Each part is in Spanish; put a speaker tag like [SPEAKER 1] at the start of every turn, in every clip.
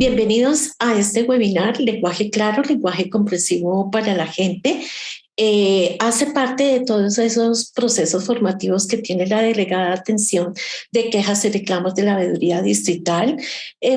[SPEAKER 1] Bienvenidos a este webinar, Lenguaje Claro, Lenguaje Comprensivo para la Gente. Hace parte de todos esos procesos formativos que tiene la Delegada de Atención de Quejas y Reclamos de la Veeduría Distrital,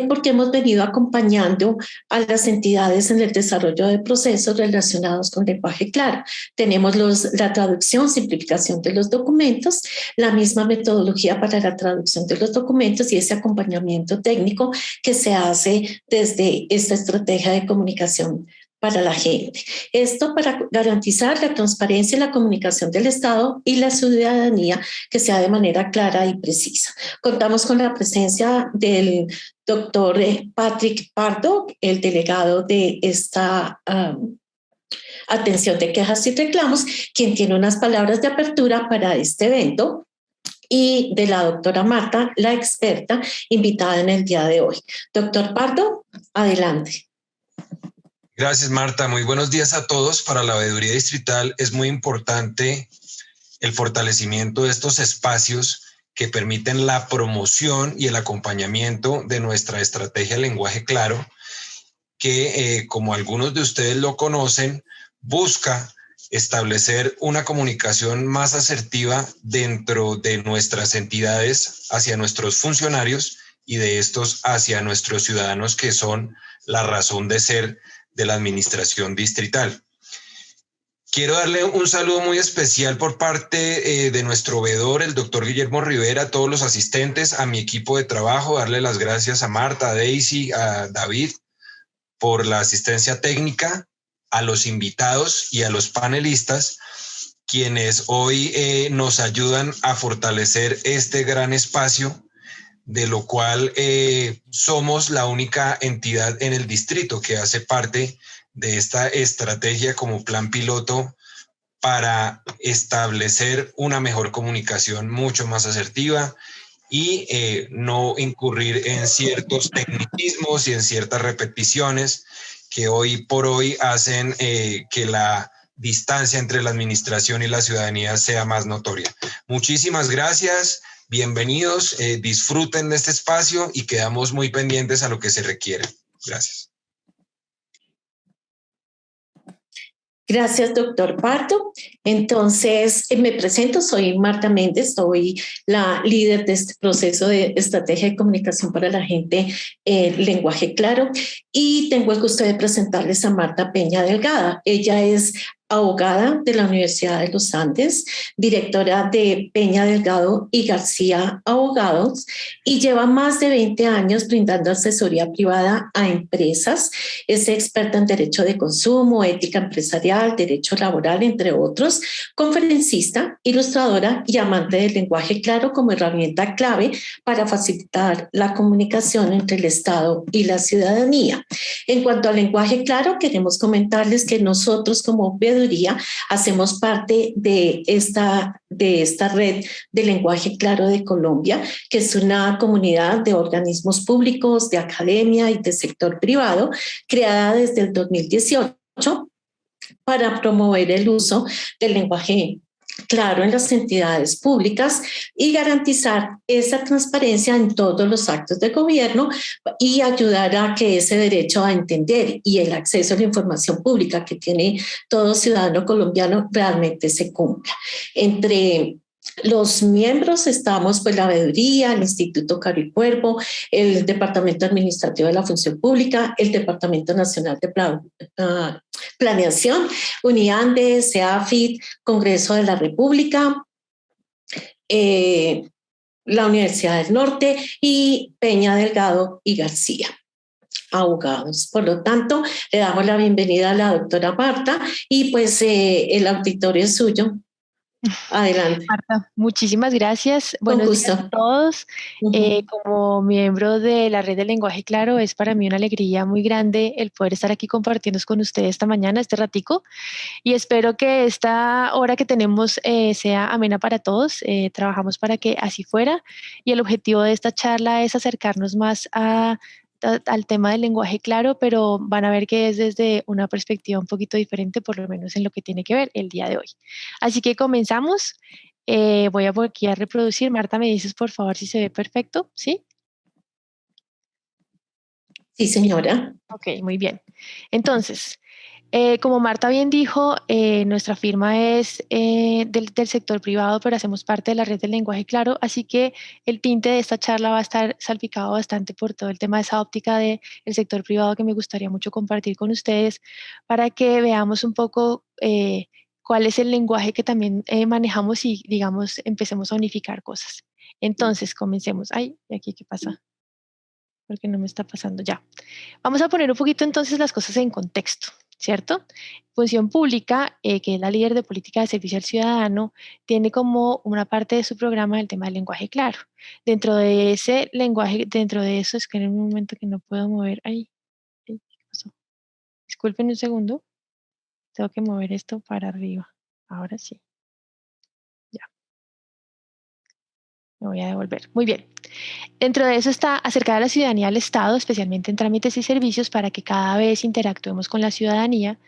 [SPEAKER 1] porque hemos venido acompañando a las entidades en el desarrollo de procesos relacionados con lenguaje claro. Tenemos la traducción, simplificación de los documentos, la misma metodología para la traducción de los documentos y ese acompañamiento técnico que se hace desde esta estrategia de comunicación para la gente. Esto para garantizar la transparencia y la comunicación del Estado y la ciudadanía que sea de manera clara y precisa. Contamos con la presencia del doctor Patrick Pardo, el delegado de esta atención de quejas y reclamos, quien tiene unas palabras de apertura para este evento, y de la doctora Marta, la experta invitada en el día de hoy. Doctor Pardo, adelante.
[SPEAKER 2] Gracias, Marta. Muy buenos días a todos. Para la Veeduría Distrital es muy importante el fortalecimiento de estos espacios que permiten la promoción y el acompañamiento de nuestra estrategia de lenguaje claro, que como algunos de ustedes lo conocen, busca establecer una comunicación más asertiva dentro de nuestras entidades hacia nuestros funcionarios y de estos hacia nuestros ciudadanos, que son la razón de ser de la administración distrital. Quiero darle un saludo muy especial por parte de nuestro veedor, el doctor Guillermo Rivera, a todos los asistentes, a mi equipo de trabajo, darle las gracias a Marta, a Daisy, a David por la asistencia técnica, a los invitados y a los panelistas, quienes hoy nos ayudan a fortalecer este gran espacio, de lo cual somos la única entidad en el distrito que hace parte de esta estrategia como plan piloto para establecer una mejor comunicación mucho más asertiva y no incurrir en ciertos tecnicismos y en ciertas repeticiones que hoy por hoy hacen que la distancia entre la administración y la ciudadanía sea más notoria. Muchísimas gracias. Bienvenidos, disfruten de este espacio y quedamos muy pendientes a lo que se requiere. Gracias.
[SPEAKER 1] Gracias, doctor Pardo. Entonces, me presento, soy Marta Méndez, soy la líder de este proceso de estrategia de comunicación para la gente, lenguaje claro, y tengo el gusto de presentarles a Marta Peña Delgada. Ella es abogada de la Universidad de los Andes, directora de Peña Delgado y García Abogados, y lleva más de 20 años brindando asesoría privada a empresas. Es experta en derecho de consumo, ética empresarial, derecho laboral, entre otros, conferencista, ilustradora y amante del lenguaje claro como herramienta clave para facilitar la comunicación entre el Estado y la ciudadanía. En cuanto al lenguaje claro, queremos comentarles que nosotros como veeduría hacemos parte de esta red de lenguaje claro de Colombia, que es una comunidad de organismos públicos, de academia y de sector privado, creada desde el 2018 para promover el uso del lenguaje claro en las entidades públicas y garantizar esa transparencia en todos los actos de gobierno y ayudar a que ese derecho a entender y el acceso a la información pública que tiene todo ciudadano colombiano realmente se cumpla. Entre los miembros estamos pues la veeduría, el Instituto Caro y Cuervo, el Departamento Administrativo de la Función Pública, el Departamento Nacional de Planeación, UNIANDE, CEAFIT, Congreso de la República, la Universidad del Norte y Peña Delgado y García, abogados. Por lo tanto, le damos la bienvenida a la doctora Marta y pues el auditorio es suyo. Adelante.
[SPEAKER 3] Marta, muchísimas gracias. Buenos días a todos. Como miembro de la Red de Lenguaje Claro, es para mí una alegría muy grande el poder estar aquí compartiendo con ustedes esta mañana, este ratico, y espero que esta hora que tenemos sea amena para todos. Trabajamos para que así fuera, y el objetivo de esta charla es acercarnos más al tema del lenguaje claro, pero van a ver que es desde una perspectiva un poquito diferente, por lo menos en lo que tiene que ver el día de hoy. Así que comenzamos. Voy aquí a reproducir. Marta, ¿me dices por favor si se ve perfecto? ¿Sí?
[SPEAKER 1] Sí, señora.
[SPEAKER 3] Ok, muy bien. Entonces, como Marta bien dijo, nuestra firma es del sector privado, pero hacemos parte de la red del lenguaje claro, así que el tinte de esta charla va a estar salpicado bastante por todo el tema de esa óptica del sector privado que me gustaría mucho compartir con ustedes para que veamos un poco cuál es el lenguaje que también manejamos y, digamos, empecemos a unificar cosas. Entonces, comencemos. Ay, ¿y aquí qué pasa? Porque no me está pasando ya. Vamos a poner un poquito entonces las cosas en contexto, ¿cierto? Función Pública, que es la líder de política de servicio al ciudadano, tiene como una parte de su programa el tema del lenguaje claro. Dentro de ese lenguaje, dentro de eso, es que en un momento que no puedo mover, ay, ¿qué pasó? Disculpen un segundo, tengo que mover esto para arriba. Ahora sí, ya, me voy a devolver. Muy bien. Dentro de eso está acercar a la ciudadanía al Estado, especialmente en trámites y servicios, para que cada vez interactuemos con la ciudadanía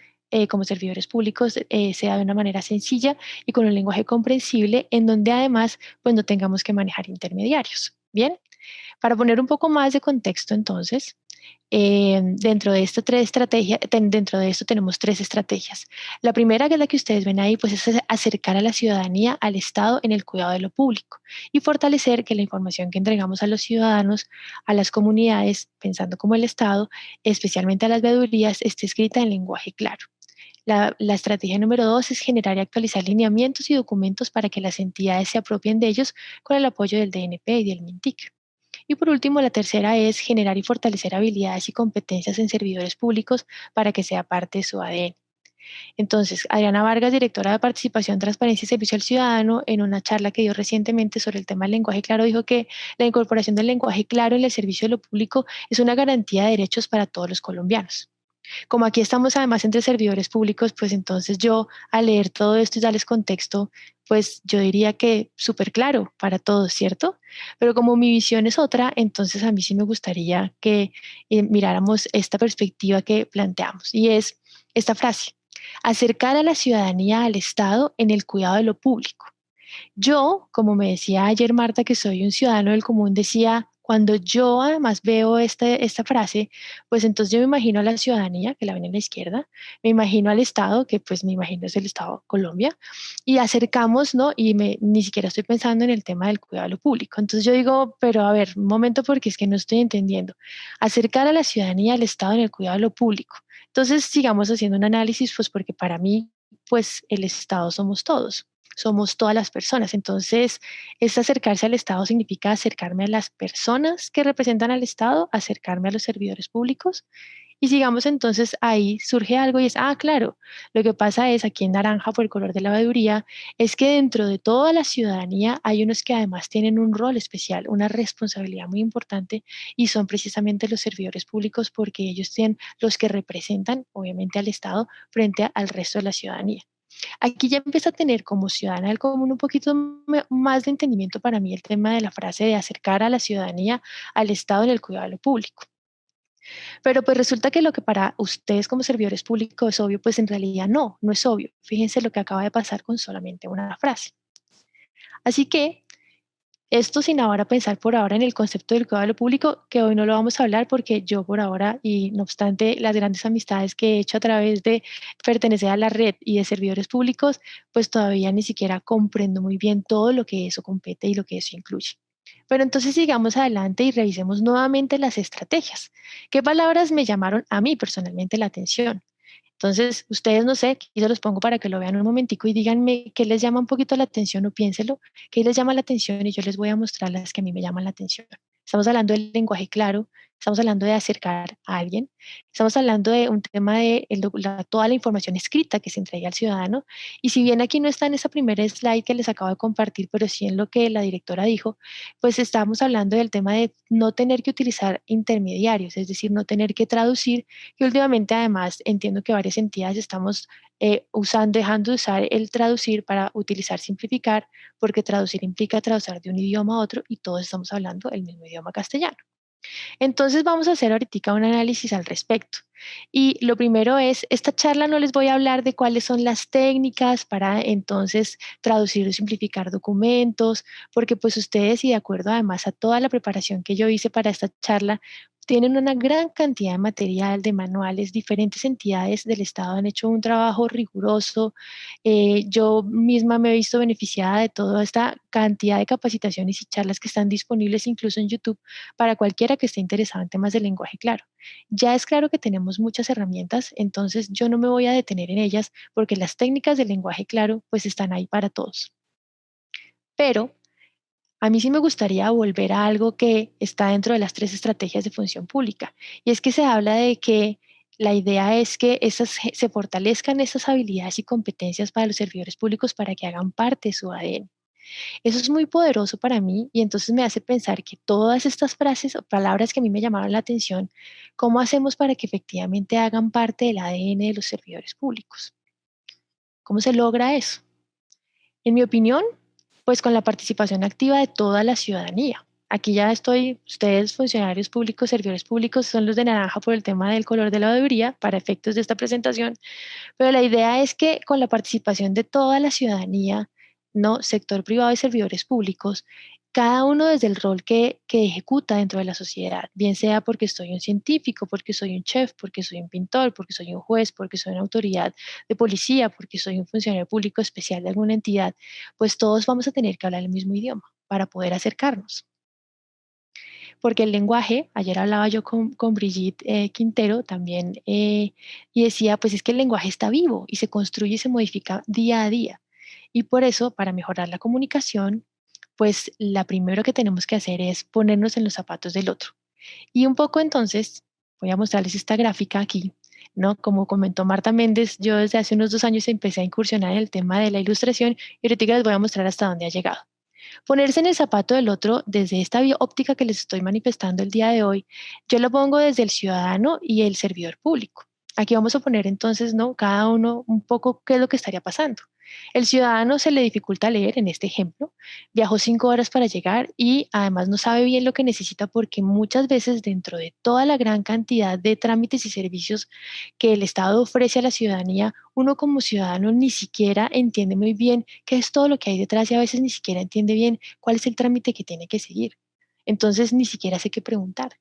[SPEAKER 3] como servidores públicos, sea de una manera sencilla y con un lenguaje comprensible, en donde además pues, no tengamos que manejar intermediarios. Bien, para poner un poco más de contexto entonces, dentro de esta tres estrategias, dentro de esto tenemos tres estrategias. La primera, que es la que ustedes ven ahí, pues es acercar a la ciudadanía al Estado en el cuidado de lo público y fortalecer que la información que entregamos a los ciudadanos, a las comunidades, pensando como el Estado, especialmente a las veedurías, esté escrita en lenguaje claro. La estrategia número dos es generar y actualizar lineamientos y documentos para que las entidades se apropien de ellos con el apoyo del DNP y del MINTIC. Y por último, la tercera es generar y fortalecer habilidades y competencias en servidores públicos para que sea parte de su ADN. Entonces, Adriana Vargas, directora de Participación, Transparencia y Servicio al Ciudadano, en una charla que dio recientemente sobre el tema del lenguaje claro, dijo que la incorporación del lenguaje claro en el servicio de lo público es una garantía de derechos para todos los colombianos. Como aquí estamos además entre servidores públicos, pues entonces yo al leer todo esto y darles contexto, pues yo diría que súper claro para todos, ¿cierto? Pero como mi visión es otra, entonces a mí sí me gustaría que miráramos esta perspectiva que planteamos y es esta frase: acercar a la ciudadanía al Estado en el cuidado de lo público. Yo, como me decía ayer Marta, que soy un ciudadano del común, decía, cuando yo además veo esta frase, pues entonces yo me imagino a la ciudadanía, que la ven en la izquierda, me imagino al Estado, que pues me imagino es el Estado Colombia, y acercamos, ¿no? Y ni siquiera estoy pensando en el tema del cuidado de lo público. Entonces yo digo, pero a ver, un momento porque es que no estoy entendiendo. Acercar a la ciudadanía al Estado en el cuidado de lo público. Entonces sigamos haciendo un análisis, pues porque para mí, pues el Estado somos todos, somos todas las personas. Entonces, es acercarse al Estado significa acercarme a las personas que representan al Estado, acercarme a los servidores públicos. Y sigamos entonces, ahí surge algo y es, claro, lo que pasa es aquí en naranja por el color de la veeduría, es que dentro de toda la ciudadanía hay unos que además tienen un rol especial, una responsabilidad muy importante y son precisamente los servidores públicos porque ellos tienen los que representan obviamente al Estado frente al resto de la ciudadanía. Aquí ya empieza a tener como ciudadana del común un poquito más de entendimiento para mí el tema de la frase de acercar a la ciudadanía al Estado en el cuidado de lo público. Pero pues resulta que lo que para ustedes como servidores públicos es obvio, pues en realidad no es obvio. Fíjense lo que acaba de pasar con solamente una frase. Así que esto sin ahora pensar por ahora en el concepto del cuidado de lo público, que hoy no lo vamos a hablar porque yo por ahora, y no obstante las grandes amistades que he hecho a través de pertenecer a la red y de servidores públicos, pues todavía ni siquiera comprendo muy bien todo lo que eso compete y lo que eso incluye. Pero entonces sigamos adelante y revisemos nuevamente las estrategias. ¿Qué palabras me llamaron a mí personalmente la atención? Entonces, ustedes, no sé, aquí se los pongo para que lo vean un momentico y díganme qué les llama un poquito la atención o piénselo, qué les llama la atención y yo les voy a mostrar las que a mí me llaman la atención. Estamos hablando del lenguaje claro, estamos hablando de acercar a alguien, estamos hablando de un tema de toda la información escrita que se entrega al ciudadano. Y si bien aquí no está en esa primera slide que les acabo de compartir, pero sí en lo que la directora dijo, pues estamos hablando del tema de no tener que utilizar intermediarios, es decir, no tener que traducir, y últimamente además entiendo que varias entidades estamos dejando de usar el traducir para utilizar simplificar, porque traducir implica traducir de un idioma a otro y todos estamos hablando el mismo idioma castellano. Entonces vamos a hacer ahorita un análisis al respecto. Y lo primero es, esta charla no les voy a hablar de cuáles son las técnicas para entonces traducir o simplificar documentos, porque pues ustedes y de acuerdo además a toda la preparación que yo hice para esta charla, tienen una gran cantidad de material, de manuales, diferentes entidades del Estado han hecho un trabajo riguroso. Yo misma me he visto beneficiada de toda esta cantidad de capacitaciones y charlas que están disponibles incluso en YouTube para cualquiera que esté interesado en temas de lenguaje claro. Ya es claro que tenemos muchas herramientas, entonces yo no me voy a detener en ellas porque las técnicas del lenguaje claro pues están ahí para todos. Pero a mí sí me gustaría volver a algo que está dentro de las 3 estrategias de función pública, y es que se habla de que la idea es que se fortalezcan esas habilidades y competencias para los servidores públicos para que hagan parte de su ADN. Eso es muy poderoso para mí y entonces me hace pensar que todas estas frases o palabras que a mí me llamaron la atención, ¿cómo hacemos para que efectivamente hagan parte del ADN de los servidores públicos? ¿Cómo se logra eso? En mi opinión, pues con la participación activa de toda la ciudadanía. Aquí ya estoy, ustedes funcionarios públicos, servidores públicos, son los de naranja por el tema del color de la veeduría para efectos de esta presentación, pero la idea es que con la participación de toda la ciudadanía, no sector privado y servidores públicos, cada uno desde el rol que ejecuta dentro de la sociedad, bien sea porque soy un científico, porque soy un chef, porque soy un pintor, porque soy un juez, porque soy una autoridad de policía, porque soy un funcionario público especial de alguna entidad, pues todos vamos a tener que hablar el mismo idioma para poder acercarnos. Porque el lenguaje, ayer hablaba yo con Brigitte Quintero también, y decía, pues es que el lenguaje está vivo y se construye y se modifica día a día. Y por eso, para mejorar la comunicación, pues la primero que tenemos que hacer es ponernos en los zapatos del otro. Y un poco entonces, voy a mostrarles esta gráfica aquí, ¿no? Como comentó Marta Méndez, yo desde hace unos 2 años empecé a incursionar en el tema de la ilustración y ahorita les voy a mostrar hasta dónde ha llegado. Ponerse en el zapato del otro desde esta óptica que les estoy manifestando el día de hoy, yo lo pongo desde el ciudadano y el servidor público. Aquí vamos a poner entonces, ¿no? Cada uno un poco qué es lo que estaría pasando. El ciudadano se le dificulta leer en este ejemplo, viajó 5 horas para llegar y además no sabe bien lo que necesita porque muchas veces dentro de toda la gran cantidad de trámites y servicios que el Estado ofrece a la ciudadanía, uno como ciudadano ni siquiera entiende muy bien qué es todo lo que hay detrás y a veces ni siquiera entiende bien cuál es el trámite que tiene que seguir. Entonces ni siquiera sé qué preguntar.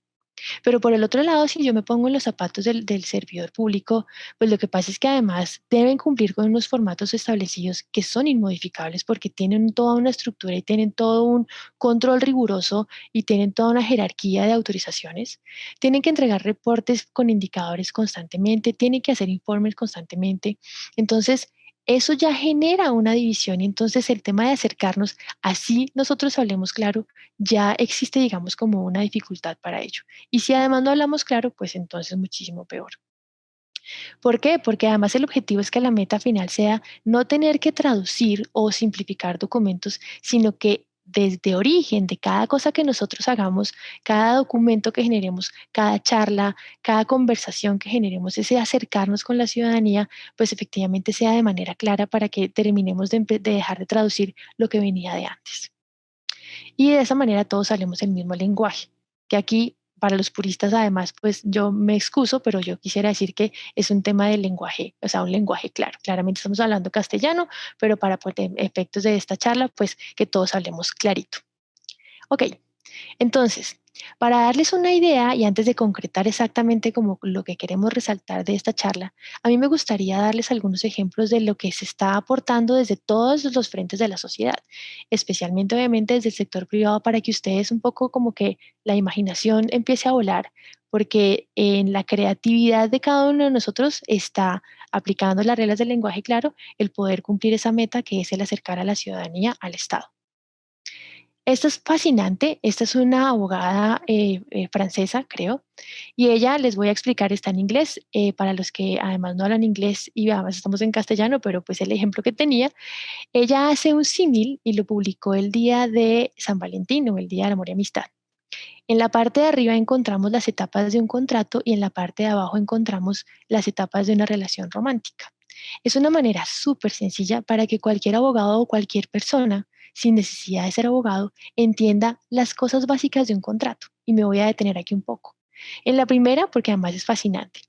[SPEAKER 3] Pero por el otro lado, si yo me pongo en los zapatos del servidor público, pues lo que pasa es que además deben cumplir con unos formatos establecidos que son inmodificables porque tienen toda una estructura y tienen todo un control riguroso y tienen toda una jerarquía de autorizaciones. Tienen que entregar reportes con indicadores constantemente, tienen que hacer informes constantemente. Entonces, eso ya genera una división y entonces el tema de acercarnos, así nosotros hablemos claro, ya existe, digamos, como una dificultad para ello. Y si además no hablamos claro, pues entonces muchísimo peor. ¿Por qué? Porque además el objetivo es que la meta final sea no tener que traducir o simplificar documentos, sino que desde origen de cada cosa que nosotros hagamos, cada documento que generemos, cada charla, cada conversación que generemos, ese acercarnos con la ciudadanía, pues efectivamente sea de manera clara para que terminemos de dejar de traducir lo que venía de antes. Y de esa manera todos hablemos el mismo lenguaje, que aquí para los puristas además, pues yo me excuso, pero yo quisiera decir que es un tema de lenguaje, o sea, un lenguaje claro. Claramente estamos hablando castellano, pero para efectos de esta charla, pues que todos hablemos clarito. Ok, entonces, para darles una idea y antes de concretar exactamente como lo que queremos resaltar de esta charla, a mí me gustaría darles algunos ejemplos de lo que se está aportando desde todos los frentes de la sociedad, especialmente obviamente desde el sector privado para que ustedes un poco como que la imaginación empiece a volar, porque en la creatividad de cada uno de nosotros está aplicando las reglas del lenguaje claro el poder cumplir esa meta que es el acercar a la ciudadanía al Estado. Esto es fascinante. Esta es una abogada francesa, creo, y ella, les voy a explicar, está en inglés, para los que además no hablan inglés y además estamos en castellano, pero pues el ejemplo que tenía, ella hace un símil y lo publicó el día de San Valentín o el Día del Amor y Amistad. En la parte de arriba encontramos las etapas de un contrato y en la parte de abajo encontramos las etapas de una relación romántica. Es una manera súper sencilla para que cualquier abogado o cualquier persona, sin necesidad de ser abogado, entienda las cosas básicas de un contrato. Y me voy a detener aquí un poco. En la primera, porque además es fascinante.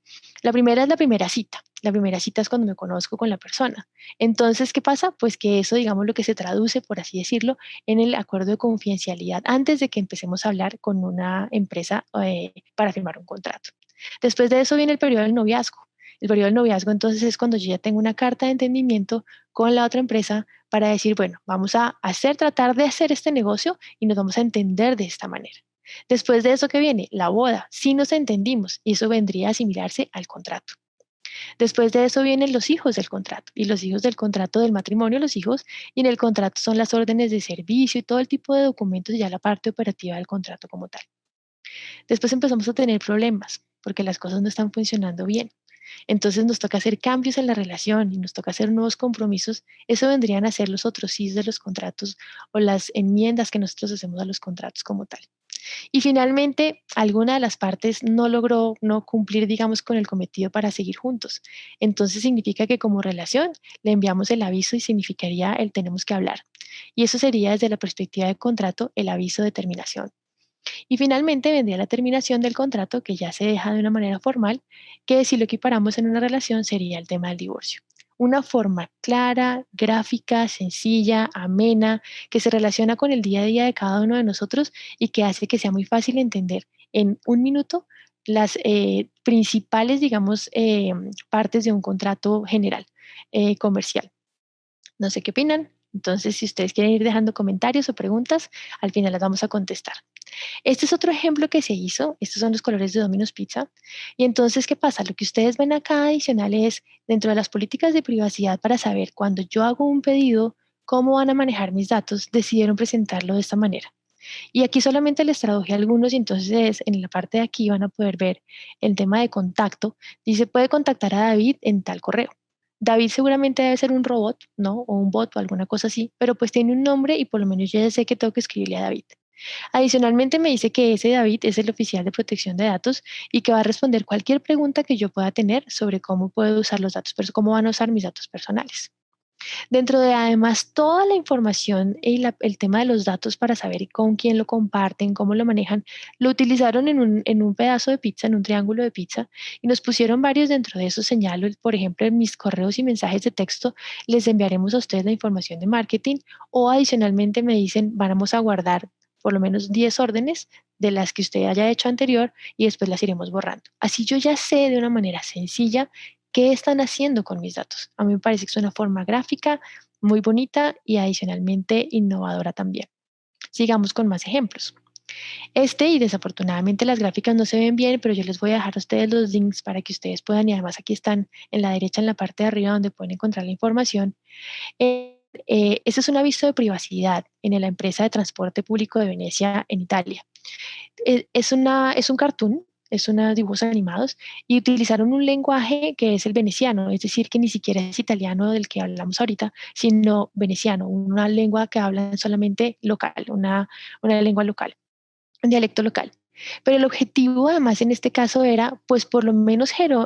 [SPEAKER 3] La primera es la primera cita. La primera cita es cuando me conozco con la persona. Entonces, ¿qué pasa? Pues que eso, digamos, lo que se traduce, por así decirlo, en el acuerdo de confidencialidad antes de que empecemos a hablar con una empresa para firmar un contrato. Después de eso viene el periodo del noviazgo. El periodo del noviazgo entonces es cuando yo ya tengo una carta de entendimiento con la otra empresa para decir, bueno, vamos a tratar de hacer este negocio y nos vamos a entender de esta manera. Después de eso que viene, la boda, si nos entendimos, y eso vendría a asimilarse al contrato. Después de eso vienen los hijos del contrato y los hijos del contrato del matrimonio, los hijos, y en el contrato son las órdenes de servicio y todo el tipo de documentos y ya la parte operativa del contrato como tal. Después empezamos a tener problemas porque las cosas no están funcionando bien. Entonces nos toca hacer cambios en la relación y nos toca hacer nuevos compromisos. Eso vendrían a ser los otros sí de los contratos o las enmiendas que nosotros hacemos a los contratos como tal. Y finalmente, alguna de las partes no logró no cumplir, digamos, con el cometido para seguir juntos. Entonces significa que como relación le enviamos el aviso y significaría el tenemos que hablar. Y eso sería desde la perspectiva del contrato el aviso de terminación. Y finalmente vendría la terminación del contrato que ya se deja de una manera formal, que si lo equiparamos en una relación sería el tema del divorcio. Una forma clara, gráfica, sencilla, amena, que se relaciona con el día a día de cada uno de nosotros y que hace que sea muy fácil entender en un minuto las principales, digamos, partes de un contrato general comercial. No sé qué opinan. Entonces, si ustedes quieren ir dejando comentarios o preguntas, al final las vamos a contestar. Este es otro ejemplo que se hizo. Estos son los colores de Domino's Pizza. Y entonces, ¿qué pasa? Lo que ustedes ven acá adicional es dentro de las políticas de privacidad para saber cuando yo hago un pedido, cómo van a manejar mis datos, decidieron presentarlo de esta manera. Y aquí solamente les traduje algunos y entonces en la parte de aquí van a poder ver el tema de contacto. Dice, puede contactar a David en tal correo. David seguramente debe ser un robot, ¿no? O un bot o alguna cosa así, pero pues tiene un nombre y por lo menos yo ya sé que tengo que escribirle a David. Adicionalmente me dice que ese David es el oficial de protección de datos y que va a responder cualquier pregunta que yo pueda tener sobre cómo puedo usar los datos, cómo van a usar mis datos personales. Dentro de además toda la información y el tema de los datos para saber con quién lo comparten, cómo lo manejan, lo utilizaron en un pedazo de pizza, en un triángulo de pizza, y nos pusieron varios dentro de eso. Señalo, por ejemplo, en mis correos y mensajes de texto, les enviaremos a ustedes la información de marketing o adicionalmente me dicen, vamos a guardar por lo menos 10 órdenes de las que usted haya hecho anterior y después las iremos borrando. Así yo ya sé de una manera sencilla qué están haciendo con mis datos. A mí me parece que es una forma gráfica muy bonita y adicionalmente innovadora también. Sigamos con más ejemplos. Y desafortunadamente las gráficas no se ven bien, pero yo les voy a dejar a ustedes los links para que ustedes puedan, y además aquí están en la derecha, en la parte de arriba, donde pueden encontrar la información. Este es un aviso de privacidad en la empresa de transporte público de Venecia, en Italia. Es un cartoon, es unos dibujos animados y utilizaron un lenguaje que es el veneciano, es decir, que ni siquiera es italiano del que hablamos ahorita, sino veneciano, una lengua que hablan solamente local, una lengua local, un dialecto local. Pero el objetivo además en este caso era, pues por lo menos generó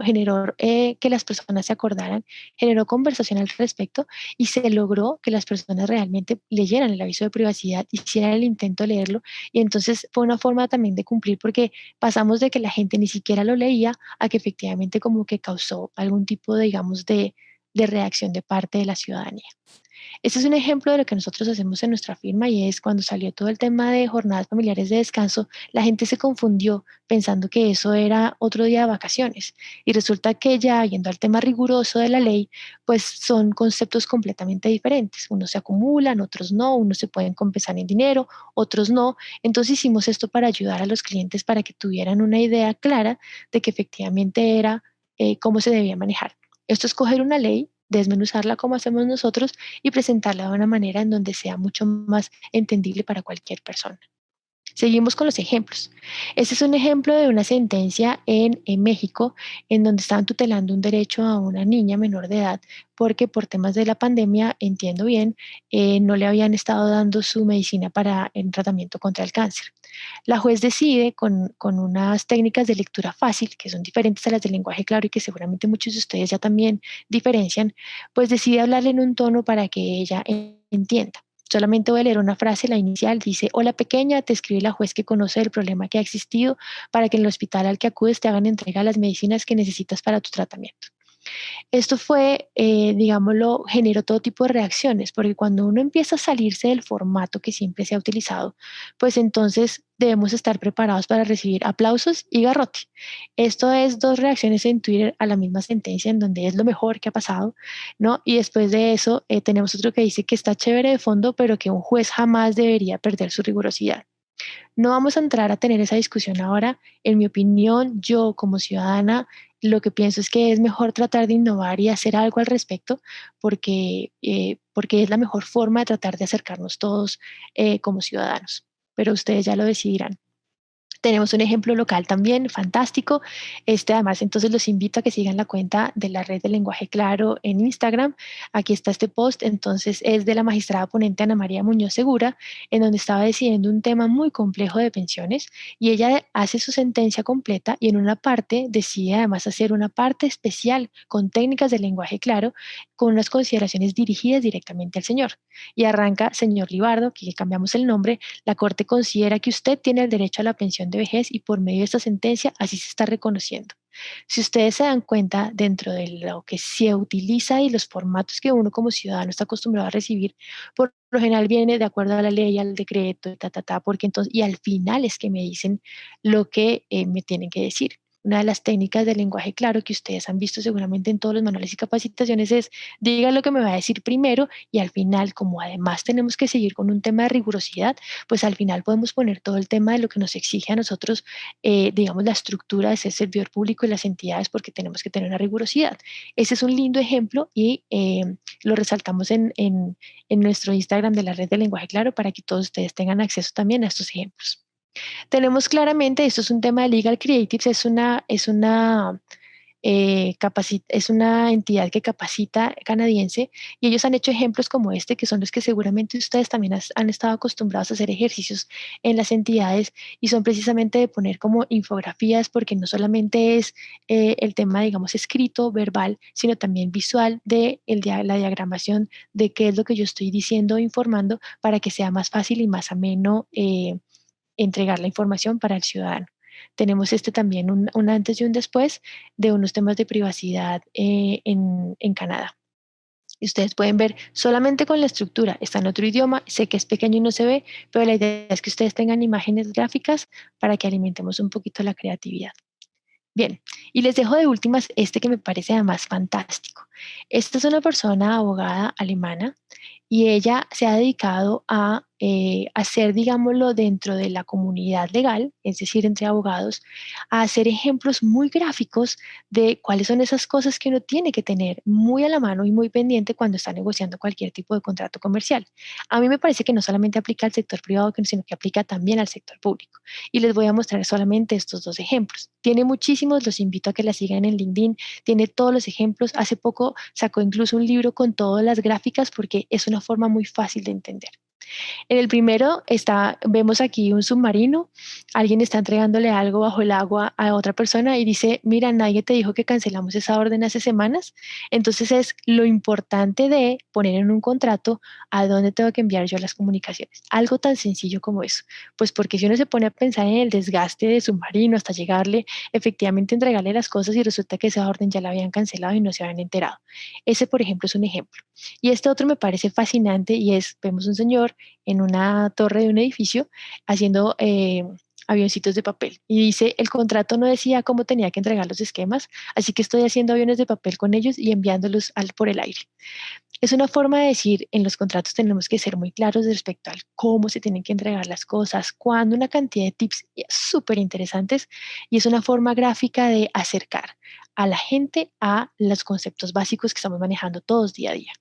[SPEAKER 3] que las personas se acordaran, generó conversación al respecto y se logró que las personas realmente leyeran el aviso de privacidad, hicieran el intento de leerlo y entonces fue una forma también de cumplir porque pasamos de que la gente ni siquiera lo leía a que efectivamente como que causó algún tipo de, digamos, de reacción de parte de la ciudadanía. Este es un ejemplo de lo que nosotros hacemos en nuestra firma y es cuando salió todo el tema de jornadas familiares de descanso, la gente se confundió pensando que eso era otro día de vacaciones y resulta que ya yendo al tema riguroso de la ley, pues son conceptos completamente diferentes. Unos se acumulan, otros no, unos se pueden compensar en dinero, otros no. Entonces hicimos esto para ayudar a los clientes para que tuvieran una idea clara de que efectivamente era cómo se debía manejar. Esto es coger una ley, desmenuzarla como hacemos nosotros y presentarla de una manera en donde sea mucho más entendible para cualquier persona. Seguimos con los ejemplos. Este es un ejemplo de una sentencia en México en donde estaban tutelando un derecho a una niña menor de edad porque por temas de la pandemia, entiendo bien, no le habían estado dando su medicina para el tratamiento contra el cáncer. La juez decide con unas técnicas de lectura fácil, que son diferentes a las del lenguaje claro y que seguramente muchos de ustedes ya también diferencian, pues decide hablarle en un tono para que ella entienda. Solamente voy a leer una frase, la inicial dice, hola pequeña, te escribe la juez que conoce el problema que ha existido para que en el hospital al que acudes te hagan entrega de las medicinas que necesitas para tu tratamiento. Esto fue, digámoslo, generó todo tipo de reacciones, porque cuando uno empieza a salirse del formato que siempre se ha utilizado, pues entonces debemos estar preparados para recibir aplausos y garrote. Esto es dos reacciones en Twitter a la misma sentencia, en donde es lo mejor que ha pasado, ¿no? Y después de eso, tenemos otro que dice que está chévere de fondo, pero que un juez jamás debería perder su rigurosidad. No vamos a entrar a tener esa discusión ahora. En mi opinión, yo como ciudadana, lo que pienso es que es mejor tratar de innovar y hacer algo al respecto porque es la mejor forma de tratar de acercarnos todos como ciudadanos. Pero ustedes ya lo decidirán. Tenemos un ejemplo local también, fantástico. Además, entonces los invito a que sigan la cuenta de la Red de Lenguaje Claro en Instagram. Aquí está este post, entonces es de la magistrada ponente Ana María Muñoz Segura, en donde estaba decidiendo un tema muy complejo de pensiones y ella hace su sentencia completa y en una parte decide además hacer una parte especial con técnicas de lenguaje claro, con unas consideraciones dirigidas directamente al señor. Y arranca, señor Libardo, que cambiamos el nombre, la Corte considera que usted tiene el derecho a la pensión de vejez y por medio de esta sentencia así se está reconociendo. Si ustedes se dan cuenta dentro de lo que se utiliza y los formatos que uno como ciudadano está acostumbrado a recibir, por lo general viene de acuerdo a la ley, al decreto, porque entonces, y al final es que me dicen lo que me tienen que decir. Una de las técnicas del lenguaje claro que ustedes han visto seguramente en todos los manuales y capacitaciones es diga lo que me va a decir primero y al final, como además tenemos que seguir con un tema de rigurosidad, pues al final podemos poner todo el tema de lo que nos exige a nosotros, digamos, la estructura de ser servidor público y las entidades porque tenemos que tener una rigurosidad. Ese es un lindo ejemplo y lo resaltamos en nuestro Instagram de la Red de Lenguaje Claro para que todos ustedes tengan acceso también a estos ejemplos. Tenemos claramente, esto es un tema de Legal Creatives, es una entidad que capacita canadiense y ellos han hecho ejemplos como este, que son los que seguramente ustedes también han estado acostumbrados a hacer ejercicios en las entidades y son precisamente de poner como infografías porque no solamente es el tema, digamos, escrito, verbal, sino también visual de la diagramación de qué es lo que yo estoy diciendo o informando para que sea más fácil y más ameno entregar la información para el ciudadano. Tenemos también un antes y un después de unos temas de privacidad en Canadá. Y ustedes pueden ver solamente con la estructura, está en otro idioma, sé que es pequeño y no se ve, pero la idea es que ustedes tengan imágenes gráficas para que alimentemos un poquito la creatividad. Bien, y les dejo de últimas que me parece además fantástico. Esta es una persona abogada alemana y ella se ha dedicado a hacer, digámoslo, dentro de la comunidad legal, es decir, entre abogados, a hacer ejemplos muy gráficos de cuáles son esas cosas que uno tiene que tener muy a la mano y muy pendiente cuando está negociando cualquier tipo de contrato comercial. A mí me parece que no solamente aplica al sector privado, sino que aplica también al sector público. Y les voy a mostrar solamente estos dos ejemplos. Tiene muchísimos, los invito a que la sigan en LinkedIn, tiene todos los ejemplos. Hace poco sacó incluso un libro con todas las gráficas porque es una forma muy fácil de entender. En el primero vemos aquí un submarino, alguien está entregándole algo bajo el agua a otra persona y dice, mira, nadie te dijo que cancelamos esa orden hace semanas. Entonces es lo importante de poner en un contrato a dónde tengo que enviar yo las comunicaciones. Algo tan sencillo como eso. Pues porque si uno se pone a pensar en el desgaste de submarino hasta llegarle, efectivamente entregarle las cosas y resulta que esa orden ya la habían cancelado y no se habían enterado. Ese, por ejemplo, es un ejemplo. Y este otro me parece fascinante y vemos un señor en una torre de un edificio haciendo avioncitos de papel. Y dice, el contrato no decía cómo tenía que entregar los esquemas, así que estoy haciendo aviones de papel con ellos y enviándolos por el aire. Es una forma de decir, en los contratos tenemos que ser muy claros respecto al cómo se tienen que entregar las cosas, cuándo, una cantidad de tips súper interesantes y es una forma gráfica de acercar a la gente a los conceptos básicos que estamos manejando todos día a día.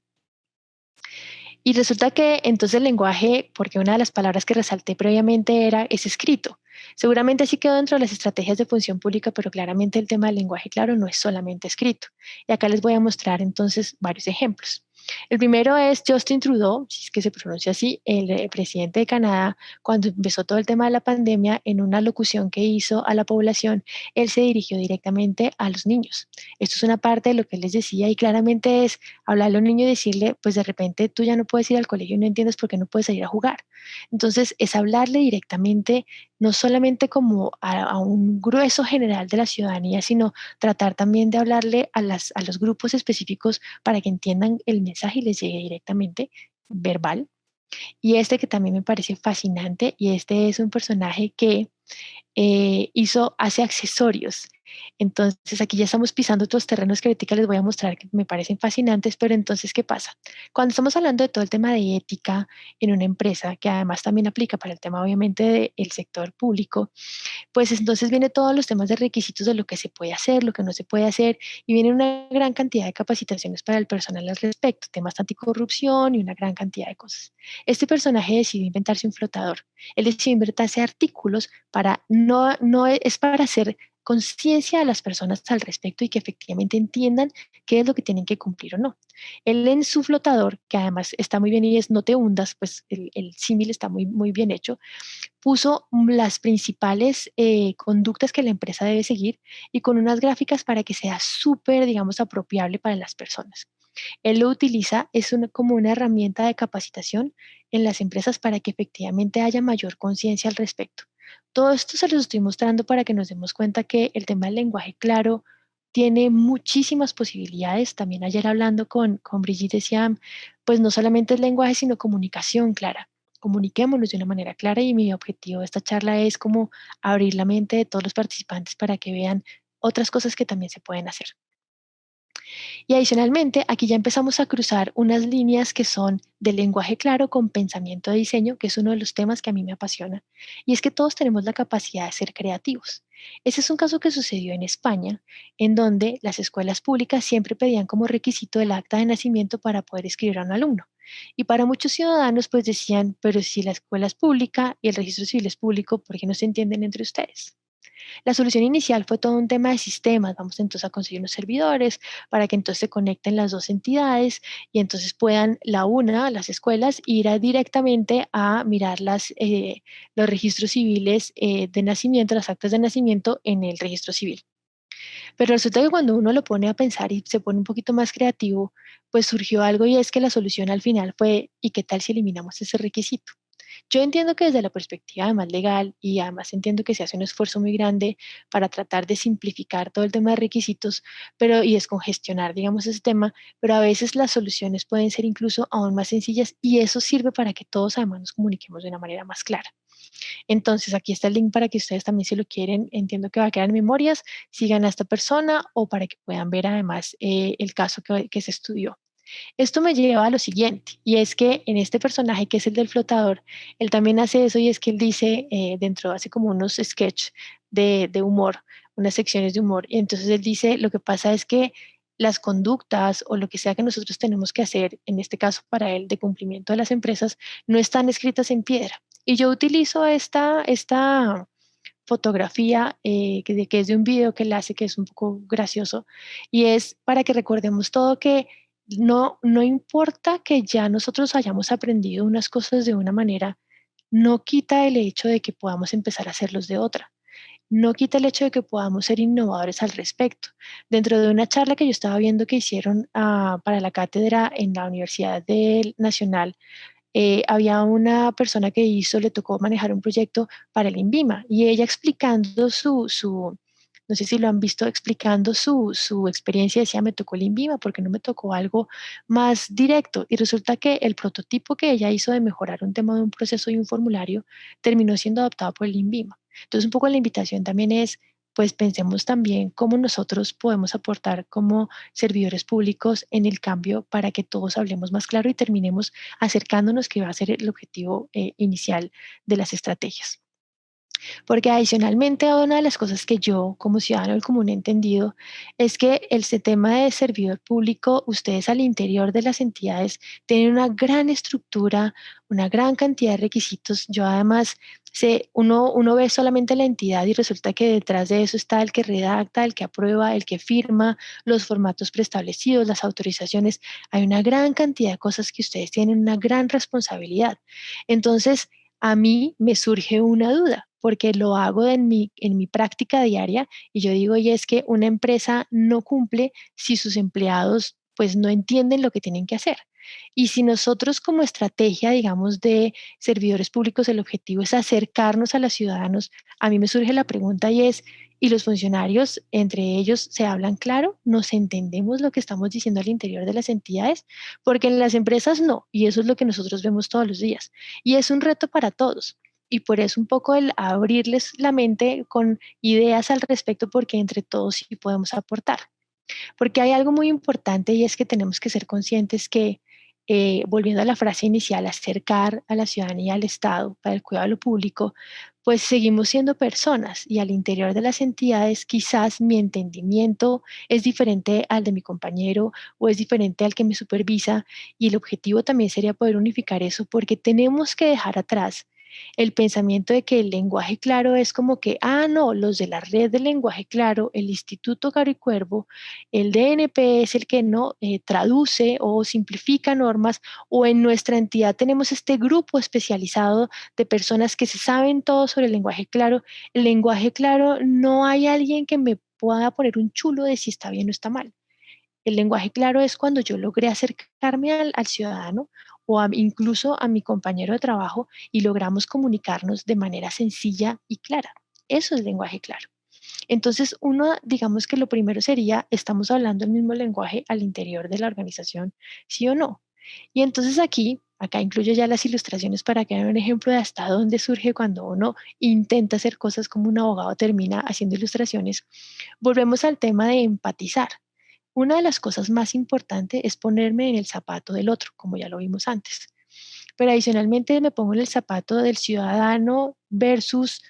[SPEAKER 3] Y resulta que entonces el lenguaje, porque una de las palabras que resalté previamente es escrito. Seguramente sí quedó dentro de las estrategias de función pública, pero claramente el tema del lenguaje claro no es solamente escrito. Y acá les voy a mostrar entonces varios ejemplos. El primero es Justin Trudeau, si es que se pronuncia así, el presidente de Canadá, cuando empezó todo el tema de la pandemia, en una locución que hizo a la población, él se dirigió directamente a los niños. Esto es una parte de lo que él les decía y claramente es hablarle a un niño y decirle, pues de repente tú ya no puedes ir al colegio y no entiendes por qué no puedes ir a jugar. Entonces es hablarle directamente no solamente como a un grueso general de la ciudadanía, sino tratar también de hablarle a los grupos específicos para que entiendan el mensaje y les llegue directamente verbal. Y este que también me parece fascinante, y este es un personaje que hace accesorios. Entonces aquí ya estamos pisando otros terrenos que ahorita les voy a mostrar que me parecen fascinantes, pero entonces, ¿qué pasa? Cuando estamos hablando de todo el tema de ética en una empresa, que además también aplica para el tema obviamente del sector público, pues entonces viene todos los temas de requisitos de lo que se puede hacer, lo que no se puede hacer, y viene una gran cantidad de capacitaciones para el personal al respecto, temas de anticorrupción y una gran cantidad de cosas. Este personaje decidió inventarse un flotador. Él decidió inventarse artículos para, no es para hacer conciencia a las personas al respecto y que efectivamente entiendan qué es lo que tienen que cumplir o no. Él en su flotador, que además está muy bien y es no te hundas, pues el símil está muy, muy bien hecho, puso las principales conductas que la empresa debe seguir y con unas gráficas para que sea súper, digamos, apropiable para las personas. Él lo utiliza, como una herramienta de capacitación en las empresas para que efectivamente haya mayor conciencia al respecto. Todo esto se los estoy mostrando para que nos demos cuenta que el tema del lenguaje claro tiene muchísimas posibilidades. También ayer hablando con Brigitte decía, pues no solamente es lenguaje, sino comunicación clara. Comuniquémonos de una manera clara y mi objetivo de esta charla es como abrir la mente de todos los participantes para que vean otras cosas que también se pueden hacer. Y adicionalmente, aquí ya empezamos a cruzar unas líneas que son de lenguaje claro con pensamiento de diseño, que es uno de los temas que a mí me apasiona. Y es que todos tenemos la capacidad de ser creativos. Ese es un caso que sucedió en España, en donde las escuelas públicas siempre pedían como requisito el acta de nacimiento para poder inscribir a un alumno. Y para muchos ciudadanos pues decían, pero si la escuela es pública y el registro civil es público, ¿por qué no se entienden entre ustedes? La solución inicial fue todo un tema de sistemas. Vamos entonces a conseguir unos servidores para que entonces se conecten las dos entidades y entonces puedan las escuelas, ir directamente a mirar los registros civiles de nacimiento, las actas de nacimiento en el registro civil. Pero resulta que cuando uno lo pone a pensar y se pone un poquito más creativo, pues surgió algo y es que la solución al final fue, ¿y qué tal si eliminamos ese requisito? Yo entiendo que desde la perspectiva además legal y además entiendo que se hace un esfuerzo muy grande para tratar de simplificar todo el tema de requisitos y descongestionar, digamos, ese tema, pero a veces las soluciones pueden ser incluso aún más sencillas y eso sirve para que todos además nos comuniquemos de una manera más clara. Entonces, aquí está el link para que ustedes también, si lo quieren, entiendo que va a quedar en memorias, sigan a esta persona o para que puedan ver además el caso que se estudió. Esto me lleva a lo siguiente, y es que en este personaje que es el del flotador, él también hace eso y es que él dice, hace como unos sketch de humor, unas secciones de humor, y entonces él dice, lo que pasa es que las conductas o lo que sea que nosotros tenemos que hacer, en este caso para él, de cumplimiento de las empresas, no están escritas en piedra. Y yo utilizo esta fotografía que es de un video que él hace que es un poco gracioso y es para que recordemos todo que no importa que ya nosotros hayamos aprendido unas cosas de una manera, no quita el hecho de que podamos empezar a hacerlos de otra. No quita el hecho de que podamos ser innovadores al respecto. Dentro de una charla que yo estaba viendo que hicieron para la cátedra en la Universidad Nacional, había una persona que le tocó manejar un proyecto para el INVIMA y ella explicando no sé si lo han visto, explicando su experiencia, decía, me tocó el INVIMA porque no me tocó algo más directo. Y resulta que el prototipo que ella hizo de mejorar un tema de un proceso y un formulario terminó siendo adoptado por el INVIMA. Entonces, un poco la invitación también es, pues pensemos también cómo nosotros podemos aportar como servidores públicos en el cambio para que todos hablemos más claro y terminemos acercándonos, que va a ser el objetivo inicial de las estrategias. Porque adicionalmente, una de las cosas que yo como ciudadano del común he entendido es que este tema de servidor público, ustedes al interior de las entidades tienen una gran estructura, una gran cantidad de requisitos. Yo además uno ve solamente la entidad y resulta que detrás de eso está el que redacta, el que aprueba, el que firma, los formatos preestablecidos, las autorizaciones. Hay una gran cantidad de cosas que ustedes tienen una gran responsabilidad. Entonces, a mí me surge una duda, porque lo hago en mi práctica diaria y yo digo, y es que una empresa no cumple si sus empleados pues no entienden lo que tienen que hacer. Y si nosotros como estrategia, digamos, de servidores públicos, el objetivo es acercarnos a los ciudadanos, a mí me surge la pregunta y es, ¿y los funcionarios entre ellos se hablan claro? ¿Nos entendemos lo que estamos diciendo al interior de las entidades? Porque en las empresas no, y eso es lo que nosotros vemos todos los días. Y es un reto para todos. Y por eso un poco el abrirles la mente con ideas al respecto, porque entre todos sí podemos aportar. Porque hay algo muy importante y es que tenemos que ser conscientes que, volviendo a la frase inicial, acercar a la ciudadanía al Estado para el cuidado de lo público, pues seguimos siendo personas y al interior de las entidades quizás mi entendimiento es diferente al de mi compañero o es diferente al que me supervisa y el objetivo también sería poder unificar eso porque tenemos que dejar atrás el pensamiento de que el lenguaje claro es como que, no, los de la red de lenguaje claro, el Instituto Caro y Cuervo, el DNP es el que no traduce o simplifica normas o en nuestra entidad tenemos este grupo especializado de personas que se saben todo sobre el lenguaje claro. El lenguaje claro no hay alguien que me pueda poner un chulo de si está bien o está mal. El lenguaje claro es cuando yo logré acercarme al ciudadano o incluso a mi compañero de trabajo y logramos comunicarnos de manera sencilla y clara. Eso es lenguaje claro. Entonces, uno, digamos que lo primero sería, ¿estamos hablando el mismo lenguaje al interior de la organización, sí o no? Y entonces acá incluyo ya las ilustraciones para que vean un ejemplo de hasta dónde surge cuando uno intenta hacer cosas como un abogado termina haciendo ilustraciones. Volvemos al tema de empatizar. Una de las cosas más importantes es ponerme en el zapato del otro, como ya lo vimos antes. Pero adicionalmente me pongo en el zapato del ciudadano versus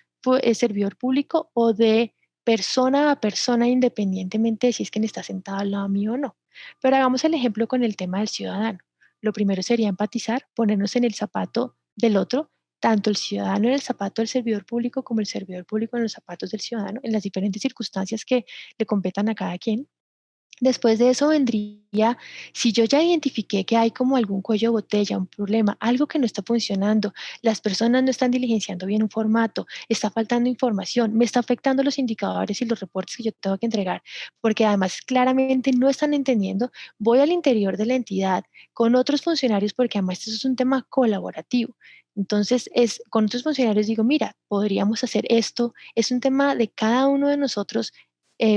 [SPEAKER 3] servidor público o de persona a persona independientemente de si es quien está sentado al lado mío o no. Pero hagamos el ejemplo con el tema del ciudadano. Lo primero sería empatizar, ponernos en el zapato del otro, tanto el ciudadano en el zapato del servidor público como el servidor público en los zapatos del ciudadano, en las diferentes circunstancias que le competan a cada quien. Después de eso vendría, si yo ya identifiqué que hay como algún cuello de botella, un problema, algo que no está funcionando, las personas no están diligenciando bien un formato, está faltando información, me está afectando los indicadores y los reportes que yo tengo que entregar, porque además claramente no están entendiendo, voy al interior de la entidad con otros funcionarios, porque además esto es un tema colaborativo. Entonces, con otros funcionarios digo, mira, podríamos hacer esto, es un tema de cada uno de nosotros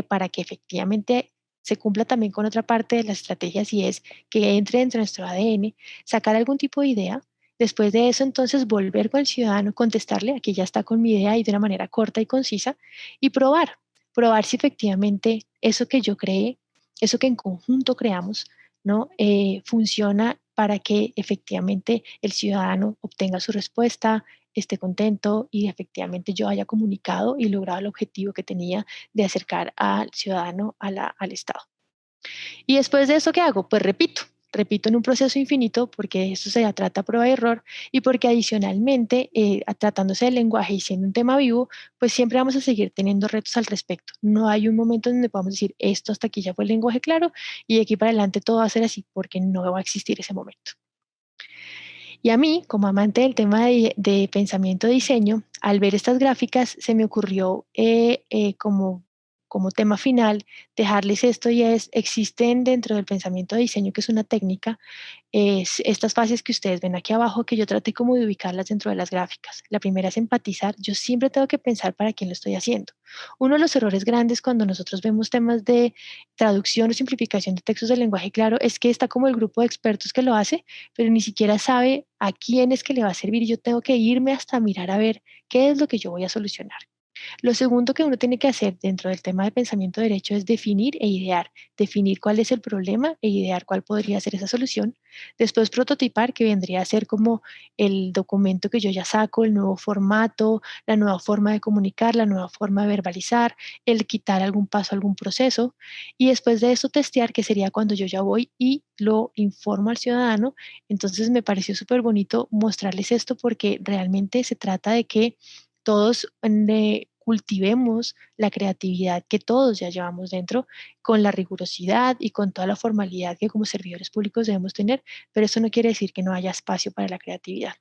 [SPEAKER 3] para que efectivamente se cumpla también con otra parte de las estrategias y es que entre dentro de nuestro ADN, sacar algún tipo de idea, después de eso entonces volver con el ciudadano, contestarle, aquí ya está con mi idea y de una manera corta y concisa, y probar si efectivamente eso que yo creé, eso que en conjunto creamos, ¿no? Funciona para que efectivamente el ciudadano obtenga su respuesta, esté contento y efectivamente yo haya comunicado y logrado el objetivo que tenía de acercar al ciudadano al Estado. Y después de eso, ¿qué hago? Pues repito en un proceso infinito porque esto se trata prueba y error y porque adicionalmente, tratándose del lenguaje y siendo un tema vivo, pues siempre vamos a seguir teniendo retos al respecto. No hay un momento donde podamos decir esto hasta aquí ya fue el lenguaje claro y de aquí para adelante todo va a ser así porque no va a existir ese momento. Y a mí, como amante del tema de pensamiento de diseño, al ver estas gráficas se me ocurrió como tema final dejarles esto y es, existen dentro del pensamiento de diseño, que es una técnica, es estas fases que ustedes ven aquí abajo, que yo traté como de ubicarlas dentro de las gráficas. La primera es empatizar. Yo siempre tengo que pensar para quién lo estoy haciendo. Uno de los errores grandes cuando nosotros vemos temas de traducción o simplificación de textos de lenguaje claro es que está como el grupo de expertos que lo hace, pero ni siquiera sabe a quién es que le va a servir y yo tengo que irme hasta mirar a ver qué es lo que yo voy a solucionar. Lo segundo que uno tiene que hacer dentro del tema de pensamiento derecho es definir e idear, definir cuál es el problema e idear cuál podría ser esa solución. Después prototipar, que vendría a ser como el documento que yo ya saco, el nuevo formato, la nueva forma de comunicar, la nueva forma de verbalizar, el quitar algún paso, algún proceso. Y después de eso testear, que sería cuando yo ya voy y lo informo al ciudadano. Entonces me pareció súper bonito mostrarles esto porque realmente se trata de que todos cultivemos la creatividad que todos ya llevamos dentro, con la rigurosidad y con toda la formalidad que como servidores públicos debemos tener, pero eso no quiere decir que no haya espacio para la creatividad.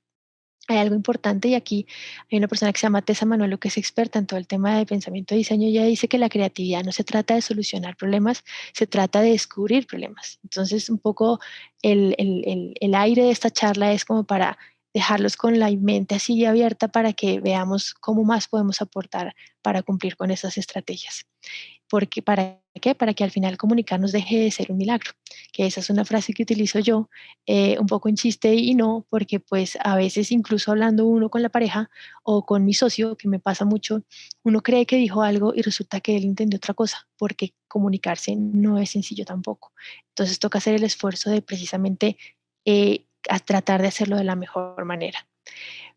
[SPEAKER 3] hay algo importante, y aquí hay una persona que se llama Tessa Manuelo, que es experta en todo el tema de pensamiento y diseño. Ella dice que la creatividad no se trata de solucionar problemas, se trata de descubrir problemas. Entonces, un poco el aire de esta charla es como para dejarlos con la mente así abierta para que veamos cómo más podemos aportar para cumplir con esas estrategias. Porque, ¿para qué? Para que al final comunicarnos deje de ser un milagro, que esa es una frase que utilizo yo, un poco en chiste y no, porque pues a veces incluso hablando uno con la pareja o con mi socio, que me pasa mucho, uno cree que dijo algo y resulta que él entendió otra cosa, porque comunicarse no es sencillo tampoco. Entonces toca hacer el esfuerzo de precisamente a tratar de hacerlo de la mejor manera.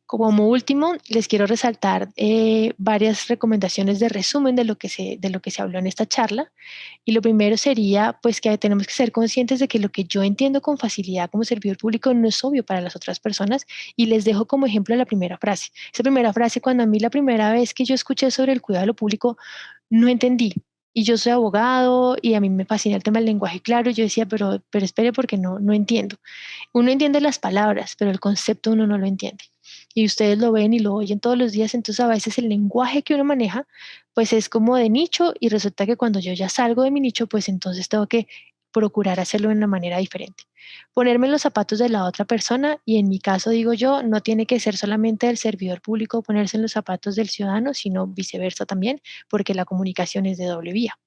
[SPEAKER 3] Como último, les quiero resaltar varias recomendaciones de resumen de lo que se habló en esta charla. Y lo primero sería, pues, que tenemos que ser conscientes de que lo que yo entiendo con facilidad como servidor público no es obvio para las otras personas. Y les dejo como ejemplo la primera frase. Esa primera frase, cuando a mí la primera vez que yo escuché sobre el cuidado de lo público, no entendí. Y yo soy abogado y a mí me fascina el tema del lenguaje claro. Yo decía, pero espere porque no entiendo. Uno entiende las palabras, pero el concepto uno no lo entiende. Y ustedes lo ven y lo oyen todos los días, entonces a veces el lenguaje que uno maneja, pues es como de nicho, y resulta que cuando yo ya salgo de mi nicho, pues entonces tengo que procurar hacerlo de una manera diferente. Ponerme en los zapatos de la otra persona, y en mi caso digo yo, no tiene que ser solamente el servidor público ponerse en los zapatos del ciudadano, sino viceversa también, porque la comunicación es de doble vía.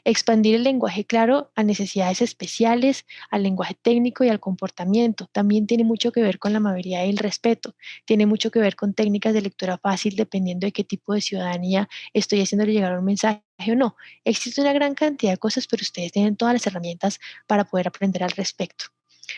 [SPEAKER 3] Expandir el lenguaje claro a necesidades especiales, al lenguaje técnico y al comportamiento. También tiene mucho que ver con la amabilidad y el respeto. Tiene mucho que ver con técnicas de lectura fácil dependiendo de qué tipo de ciudadanía estoy haciéndole llegar un mensaje o no. Existe una gran cantidad de cosas, pero ustedes tienen todas las herramientas para poder aprender al respecto.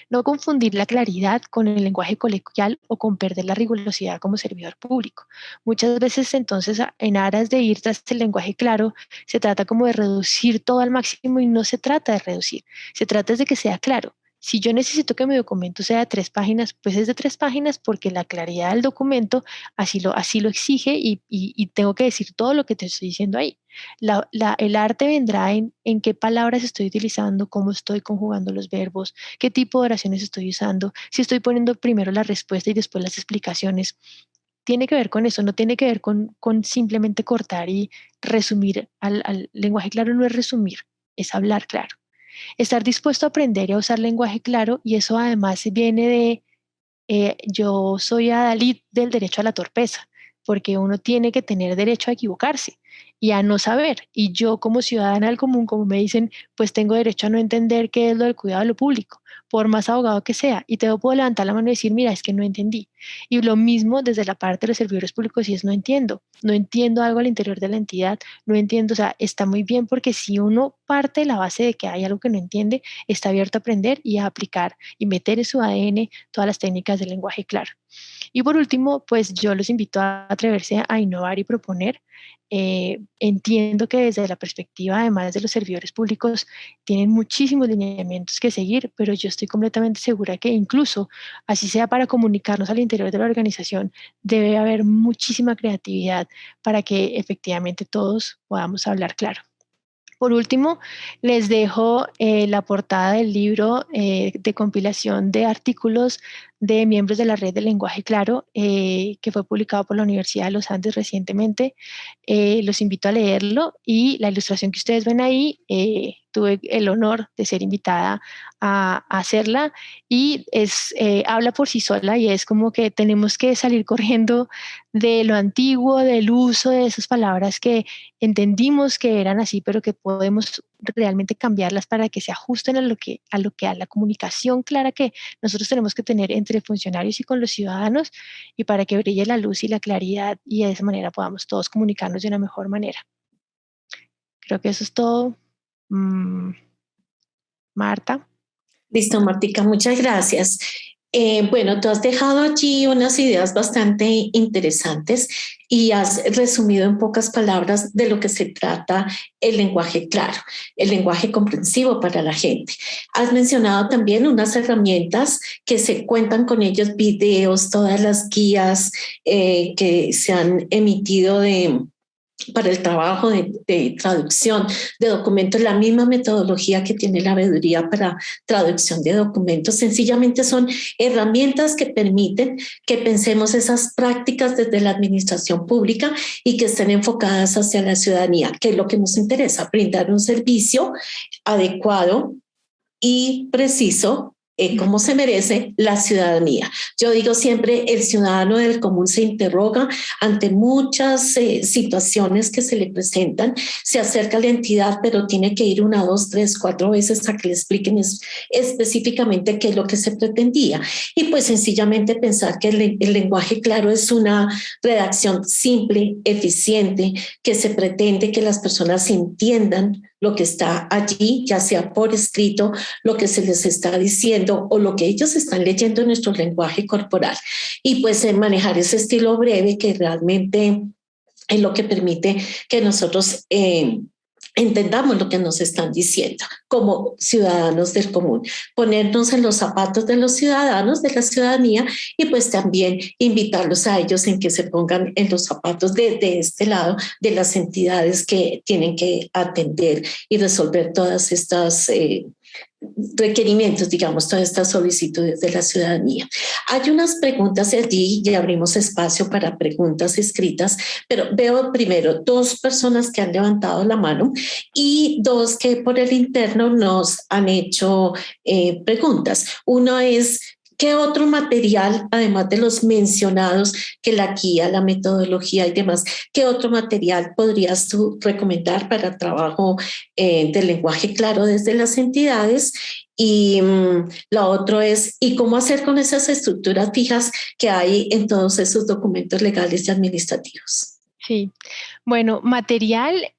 [SPEAKER 3] No confundir la claridad con el lenguaje coloquial o con perder la rigurosidad como servidor público. Muchas veces entonces en aras de ir tras el lenguaje claro, se trata como de reducir todo al máximo, y no se trata de reducir, se trata de que sea claro. Si yo necesito que mi documento sea de 3 páginas, pues es de 3 páginas porque la claridad del documento así lo exige, y tengo que decir todo lo que te estoy diciendo ahí. El arte vendrá en qué palabras estoy utilizando, cómo estoy conjugando los verbos, qué tipo de oraciones estoy usando, si estoy poniendo primero la respuesta y después las explicaciones. Tiene que ver con eso, no tiene que ver con simplemente cortar y resumir. Al lenguaje claro no es resumir, es hablar claro. Estar dispuesto a aprender y a usar lenguaje claro, y eso además viene de, yo soy adalid del derecho a la torpeza, porque uno tiene que tener derecho a equivocarse y a no saber. Y yo como ciudadana del común, como me dicen, pues tengo derecho a no entender qué es lo del cuidado de lo público, por más abogado que sea. Y te puedo levantar la mano y decir, mira, es que no entendí. Y lo mismo desde la parte de los servidores públicos, si es no entiendo algo al interior de la entidad, no entiendo, o sea, está muy bien, porque si uno parte de la base de que hay algo que no entiende, está abierto a aprender y a aplicar y meter en su ADN todas las técnicas del lenguaje claro. Y por último, pues yo los invito a atreverse a innovar y proponer. Entiendo que desde la perspectiva, además de los servidores públicos, tienen muchísimos lineamientos que seguir, pero yo estoy completamente segura que incluso, así sea para comunicarnos al interior de la organización, debe haber muchísima creatividad para que efectivamente todos podamos hablar claro. Por último, les dejo la portada del libro de compilación de artículos de miembros de la Red del Lenguaje Claro, que fue publicado por la Universidad de los Andes recientemente. Los invito a leerlo, y la ilustración que ustedes ven ahí, tuve el honor de ser invitada a hacerla, y habla por sí sola, y es como que tenemos que salir corriendo de lo antiguo, del uso de esas palabras que entendimos que eran así, pero que podemos realmente cambiarlas para que se ajusten a la comunicación clara que nosotros tenemos que tener entre funcionarios y con los ciudadanos, y para que brille la luz y la claridad, y de esa manera podamos todos comunicarnos de una mejor manera. Creo que eso es todo. Marta.
[SPEAKER 1] Listo, Martica, muchas gracias. Bueno, tú has dejado allí unas ideas bastante interesantes y has resumido en pocas palabras de lo que se trata el lenguaje claro, el lenguaje comprensivo para la gente. Has mencionado también unas herramientas que se cuentan con ellos, videos, todas las guías que se han emitido para el trabajo de traducción de documentos, la misma metodología que tiene la veeduría para traducción de documentos. Sencillamente son herramientas que permiten que pensemos esas prácticas desde la administración pública y que estén enfocadas hacia la ciudadanía, que es lo que nos interesa, brindar un servicio adecuado y preciso como se merece la ciudadanía. Yo digo siempre, el ciudadano del común se interroga ante muchas situaciones que se le presentan, se acerca a la entidad, pero tiene que ir 1, 2, 3, 4 veces a que le expliquen específicamente qué es lo que se pretendía. Y pues sencillamente pensar que el lenguaje claro es una redacción simple, eficiente, que se pretende que las personas entiendan lo que está allí, ya sea por escrito, lo que se les está diciendo o lo que ellos están leyendo en nuestro lenguaje corporal. Y pues manejar ese estilo breve que realmente es lo que permite que nosotros entendamos lo que nos están diciendo como ciudadanos del común, ponernos en los zapatos de los ciudadanos, de la ciudadanía, y pues también invitarlos a ellos en que se pongan en los zapatos de este lado de las entidades que tienen que atender y resolver todas estas requerimientos, digamos, todas estas solicitudes de la ciudadanía. Hay unas preguntas allí y abrimos espacio para preguntas escritas, pero veo primero 2 personas que han levantado la mano y 2 que por el interno nos han hecho preguntas. Uno es, ¿qué otro material, además de los mencionados, que la guía, la metodología y demás, qué otro material podrías tú recomendar para trabajo del lenguaje claro desde las entidades? Y la otra es, ¿y cómo hacer con esas estructuras fijas que hay en todos esos documentos legales y administrativos?
[SPEAKER 3] Sí, bueno, material,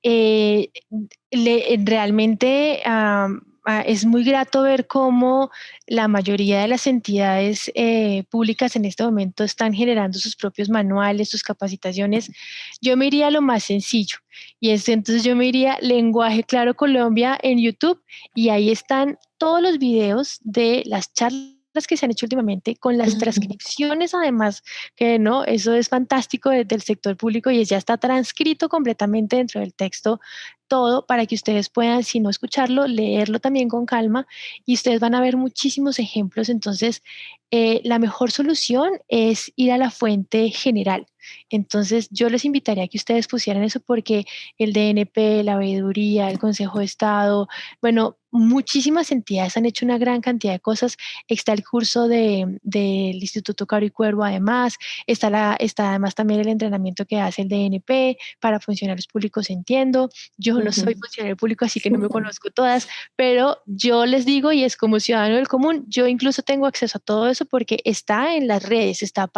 [SPEAKER 3] realmente es muy grato ver cómo la mayoría de las entidades públicas en este momento están generando sus propios manuales, sus capacitaciones. Yo me iría a lo más sencillo y entonces yo me iría Lenguaje Claro Colombia en YouTube y ahí están todos los videos de las charlas que se han hecho últimamente con las transcripciones además que no, eso es fantástico del sector público y ya está transcrito completamente dentro del texto todo para que ustedes puedan, si no escucharlo, leerlo también con calma y ustedes van a ver muchísimos ejemplos. Entonces, la mejor solución es ir a la fuente general. Entonces, yo les invitaría a que ustedes pusieran eso porque el DNP, la Veeduría, el Consejo de Estado, bueno, muchísimas entidades han hecho una gran cantidad de cosas. Está el curso del Instituto Caro y Cuervo, además, está además también el entrenamiento que hace el DNP para funcionarios públicos, entiendo. Yo no soy funcionario público, así que no me conozco todas, pero yo les digo, y es como ciudadano del común, yo incluso tengo acceso a todo eso porque está en las redes, está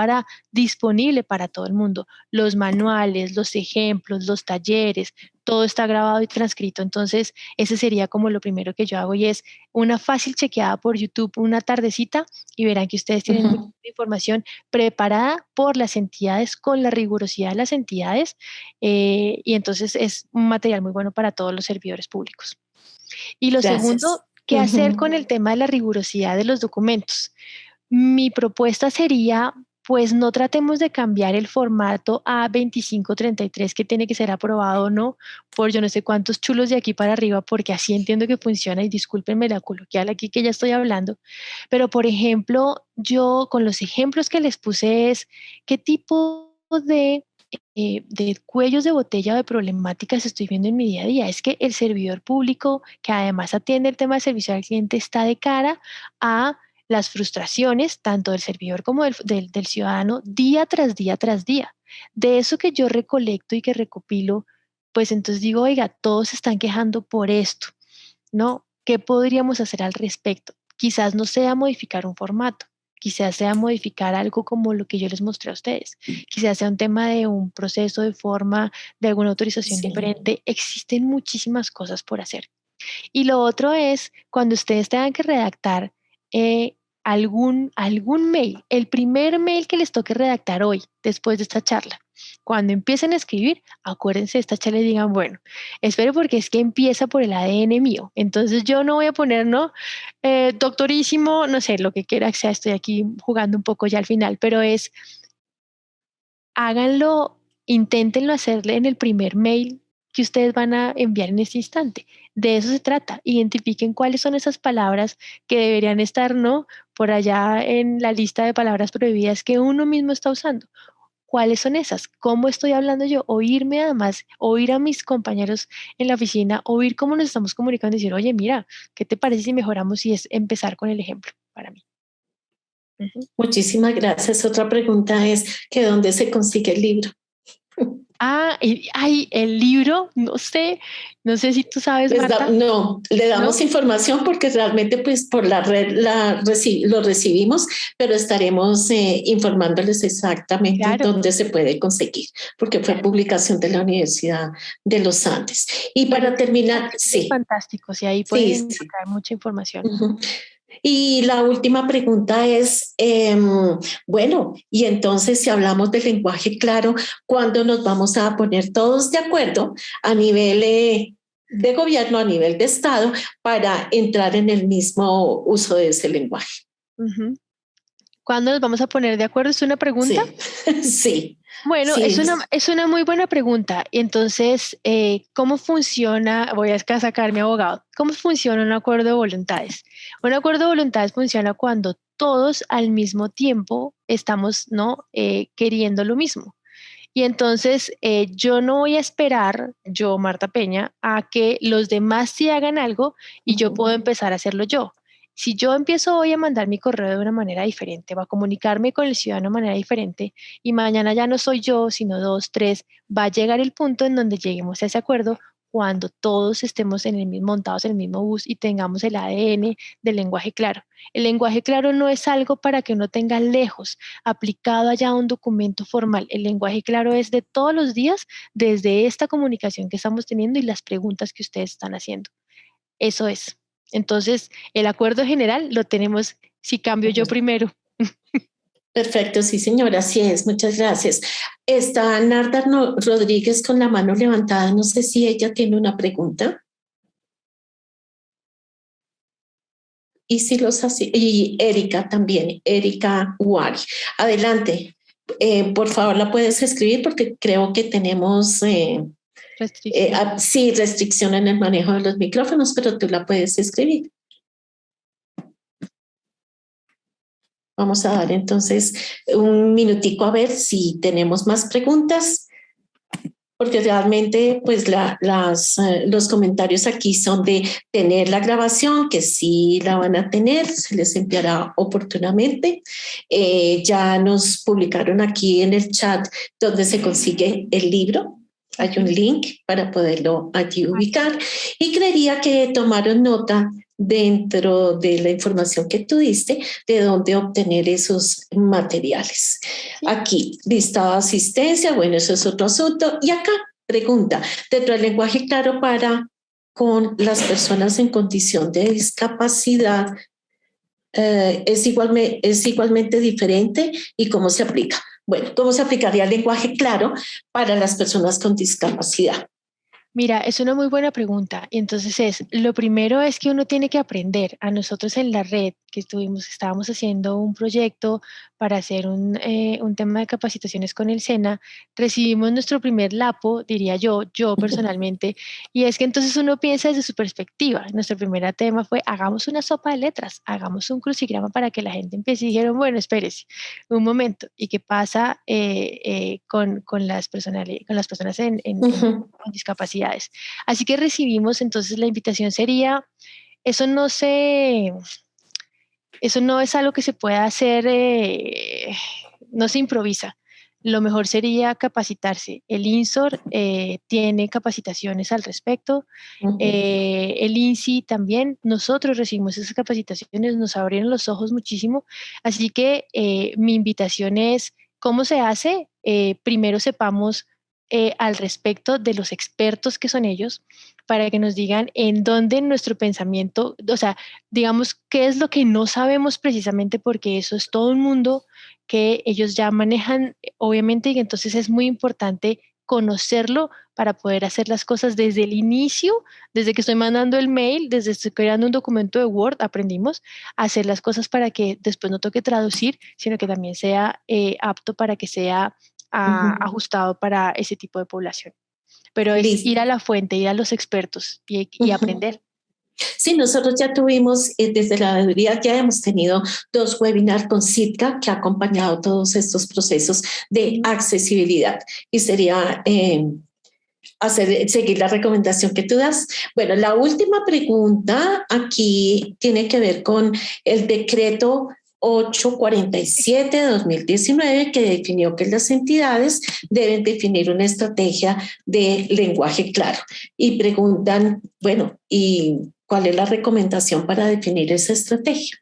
[SPEAKER 3] disponible para todo el mundo. Los manuales, los ejemplos, los talleres, todo está grabado y transcrito. Entonces, ese sería como lo primero que yo hago y es una fácil chequeada por YouTube una tardecita y verán que ustedes tienen mucha información preparada por las entidades con la rigurosidad de las entidades y entonces es un material muy bueno para todos los servidores públicos. Y lo segundo, ¿qué hacer con el tema de la rigurosidad de los documentos? Mi propuesta sería, pues no tratemos de cambiar el formato a 2533 que tiene que ser aprobado, ¿no? Por yo no sé cuántos chulos de aquí para arriba, porque así entiendo que funciona y discúlpenme la coloquial aquí que ya estoy hablando. Pero, por ejemplo, yo con los ejemplos que les puse es qué tipo de cuellos de botella o de problemáticas estoy viendo en mi día a día. Es que el servidor público, que además atiende el tema de servicio al cliente, está de cara a las frustraciones tanto del servidor como del ciudadano día tras día tras día. De eso que yo recolecto y que recopilo, pues entonces digo, oiga, todos se están quejando por esto, ¿no? ¿Qué podríamos hacer al respecto? Quizás no sea modificar un formato, quizás sea modificar algo como lo que yo les mostré a ustedes, quizás sea un tema de un proceso de forma, de alguna autorización diferente. Existen muchísimas cosas por hacer. Y lo otro es cuando ustedes tengan que redactar algún mail, el primer mail que les toque redactar hoy, después de esta charla. Cuando empiecen a escribir, acuérdense de esta charla y digan, bueno, espero porque es que empieza por el ADN mío. Entonces yo no voy a poner, ¿no? Doctorísimo, no sé, lo que quiera que sea, estoy aquí jugando un poco ya al final, pero háganlo inténtenlo hacerle en el primer mail que ustedes van a enviar en este instante. De eso se trata. Identifiquen cuáles son esas palabras que deberían estar, ¿no?, por allá en la lista de palabras prohibidas que uno mismo está usando. ¿Cuáles son esas? ¿Cómo estoy hablando yo? Oírme además, oír a mis compañeros en la oficina, oír cómo nos estamos comunicando y decir, oye, mira, ¿qué te parece si mejoramos? Y es empezar con el ejemplo para mí.
[SPEAKER 1] Muchísimas gracias. Otra pregunta es que ¿dónde se consigue el libro?
[SPEAKER 3] El libro, no sé si tú sabes, Marta.
[SPEAKER 1] No, le damos información porque realmente pues por la red lo recibimos, pero estaremos informándoles exactamente dónde se puede conseguir, porque fue publicación de la Universidad de los Andes. Y para terminar,
[SPEAKER 3] sí. Fantástico, sí, ahí pueden encontrar mucha información.
[SPEAKER 1] Y la última pregunta es, bueno, y entonces si hablamos del lenguaje claro, ¿cuándo nos vamos a poner todos de acuerdo a nivel de gobierno, a nivel de Estado, para entrar en el mismo uso de ese lenguaje?
[SPEAKER 3] ¿Cuándo nos vamos a poner de acuerdo? ¿Es una pregunta?
[SPEAKER 1] Sí.
[SPEAKER 3] Bueno, sí. Es una muy buena pregunta. Entonces, ¿cómo funciona? Voy a sacar mi abogado. ¿Cómo funciona un acuerdo de voluntades? Un acuerdo de voluntades funciona cuando todos al mismo tiempo estamos, ¿no?, queriendo lo mismo. Y entonces yo no voy a esperar, yo, Marta Peña, a que los demás sí hagan algo y yo puedo empezar a hacerlo yo. Si yo empiezo hoy a mandar mi correo de una manera diferente, va a comunicarme con el ciudadano de manera diferente y mañana ya no soy yo, sino 2, 3, va a llegar el punto en donde lleguemos a ese acuerdo cuando todos estemos montados en el mismo bus y tengamos el ADN del lenguaje claro. El lenguaje claro no es algo para que uno tenga lejos, aplicado allá a un documento formal. El lenguaje claro es de todos los días, desde esta comunicación que estamos teniendo y las preguntas que ustedes están haciendo. Eso es. Entonces, el acuerdo general lo tenemos si cambio yo primero.
[SPEAKER 1] Perfecto, sí, señora, así es, muchas gracias. Está Narda Rodríguez con la mano levantada, no sé si ella tiene una pregunta. Y si los hace, y Erika también, Erika Wari. Adelante, por favor la puedes escribir porque creo que tenemos restricción en el manejo de los micrófonos, pero tú la puedes escribir. Vamos a dar entonces un minutico a ver si tenemos más preguntas, porque realmente pues los comentarios aquí son de tener la grabación, que sí la van a tener, se les enviará oportunamente. Ya nos publicaron aquí en el chat donde se consigue el libro. Hay un link para poderlo allí ubicar y creería que tomaron nota dentro de la información que tú diste de dónde obtener esos materiales. Aquí, lista de asistencia, bueno, eso es otro asunto. Y acá, pregunta, dentro del lenguaje claro para con las personas en condición de discapacidad, ¿es igualmente diferente y cómo se aplica? Bueno, ¿cómo se aplicaría el lenguaje claro para las personas con discapacidad?
[SPEAKER 3] Mira, es una muy buena pregunta. Y entonces lo primero es que uno tiene que aprender. A nosotros en la red que estábamos haciendo un proyecto para hacer un tema de capacitaciones con el SENA, recibimos nuestro primer lapo, diría yo personalmente, y es que entonces uno piensa desde su perspectiva. Nuestro primer tema fue, hagamos una sopa de letras, hagamos un crucigrama para que la gente empiece. Y dijeron, bueno, espérese un momento. ¿Y qué pasa con las personas con discapacidades? Así que recibimos, entonces la invitación sería, eso no es algo que se pueda hacer, no se improvisa. Lo mejor sería capacitarse. El INSOR tiene capacitaciones al respecto. El INSI también. Nosotros recibimos esas capacitaciones, nos abrieron los ojos muchísimo. Así que mi invitación es, ¿cómo se hace? Primero sepamos al respecto de los expertos que son ellos, para que nos digan en dónde nuestro pensamiento, o sea, digamos, qué es lo que no sabemos precisamente, porque eso es todo un mundo que ellos ya manejan, obviamente, y entonces es muy importante conocerlo para poder hacer las cosas desde el inicio, desde que estoy mandando el mail, desde que estoy creando un documento de Word, aprendimos a hacer las cosas para que después no toque traducir, sino que también sea apto para que sea ajustado para ese tipo de población. Pero es ir a la fuente, ir a los expertos y aprender.
[SPEAKER 1] Sí, nosotros ya tuvimos, desde la veeduría ya hemos tenido 2 webinars con Sitka que ha acompañado todos estos procesos de accesibilidad y sería seguir la recomendación que tú das. Bueno, la última pregunta aquí tiene que ver con el decreto 847 de 2019 que definió que las entidades deben definir una estrategia de lenguaje claro y preguntan, bueno, ¿y cuál es la recomendación para definir esa estrategia?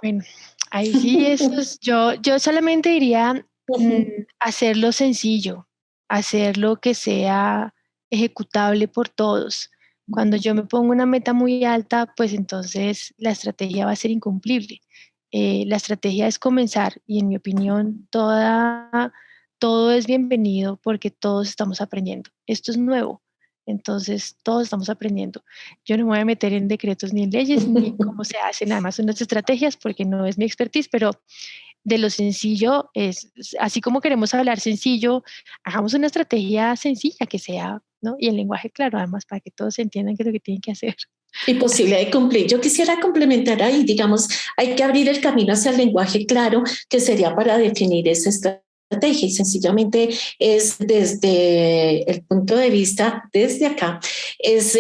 [SPEAKER 3] Bueno, ahí sí, yo solamente diría hacerlo sencillo, hacerlo que sea ejecutable por todos. Cuando yo me pongo una meta muy alta, pues entonces la estrategia va a ser incumplible. La estrategia es comenzar y en mi opinión todo es bienvenido porque todos estamos aprendiendo. Esto es nuevo, entonces todos estamos aprendiendo. Yo no me voy a meter en decretos ni en leyes ni cómo se hacen además unas estrategias porque no es mi expertise, pero de lo sencillo es, así como queremos hablar sencillo, hagamos una estrategia sencilla que sea, ¿no? Y el lenguaje claro, además, para que todos entiendan qué es lo que tienen que hacer.
[SPEAKER 1] Y posible de cumplir. Yo quisiera complementar ahí, digamos, hay que abrir el camino hacia el lenguaje claro, que sería para definir esa estrategia y sencillamente es desde el punto de vista, desde acá, es